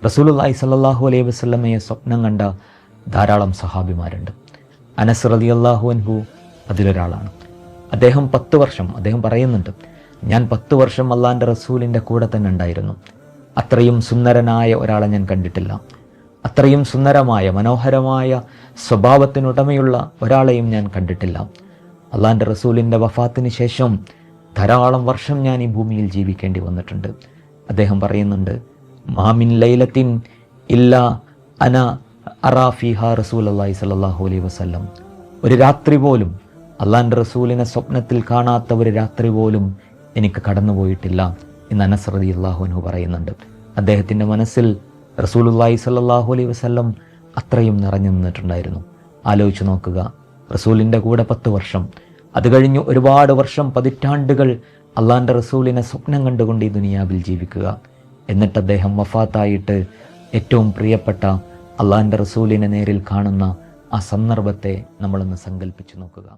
റസൂലുള്ളാഹി സ്വല്ലല്ലാഹു അലൈഹി വസല്ലമയെ സ്വപ്നം കണ്ട ധാരാളം സഹാബിമാരുണ്ട്. അനസ് റളിയല്ലാഹു അൻഹു അതിലൊരാളാണ്. അദ്ദേഹം 10 വർഷം അദ്ദേഹം പറയുന്നുണ്ട്, ഞാൻ 10 വർഷം അള്ളാഹിൻ്റെ റസൂലിൻ്റെ കൂടെ തന്നെ ഉണ്ടായിരുന്നു. അത്രയും സുന്ദരനായ ഒരാളെ ഞാൻ കണ്ടിട്ടില്ല. അത്രയും സുന്ദരമായ മനോഹരമായ സ്വഭാവത്തിനുടമയുള്ള ഒരാളെയും ഞാൻ കണ്ടിട്ടില്ല. അള്ളാഹിൻ്റെ റസൂലിൻ്റെ വഫാത്തിന് ശേഷം ധാരാളം വർഷം ഞാൻ ഈ ഭൂമിയിൽ ജീവിക്കേണ്ടി വന്നിട്ടുണ്ട്. അദ്ദേഹം പറയുന്നുണ്ട്, മാമിൻ ലൈലത്തിൻ ഇല്ലാ അന അറാ ഫീഹാ റസൂലുള്ളാഹി സ്വല്ലല്ലാഹു അലൈഹി വസല്ലം. ഒരു രാത്രി പോലും അള്ളാഹിൻ്റെ റസൂലിനെ സ്വപ്നത്തിൽ കാണാത്ത ഒരു രാത്രി പോലും എനിക്ക് കടന്നുപോയിട്ടില്ല എന്ന് അനസ് റളിയല്ലാഹു അൻഹു പറയുന്നുണ്ട്. അദ്ദേഹത്തിൻ്റെ മനസ്സിൽ റസൂലുള്ളാഹി സ്വല്ലല്ലാഹു അലൈഹി വസല്ലം അത്രയും നിറഞ്ഞു നിന്നിട്ടുണ്ടായിരുന്നു. ആലോചിച്ച് നോക്കുക, റസൂലിൻ്റെ കൂടെ 10 വർഷം, അത് കഴിഞ്ഞ് ഒരുപാട് വർഷം, പതിറ്റാണ്ടുകൾ അള്ളാഹിൻ്റെ റസൂലിനെ സ്വപ്നം കണ്ടുകൊണ്ട് ഈ ദുനിയാവിൽ ജീവിക്കുക. എന്നിട്ട് അദ്ദേഹം വഫാത്തായിട്ട് ഏറ്റവും പ്രിയപ്പെട്ട അള്ളാഹിൻ്റെ റസൂലിനെ നേരിൽ കാണുന്ന ആ സന്ദർഭത്തെ നമ്മളൊന്ന് സങ്കല്പിച്ച് നോക്കുക.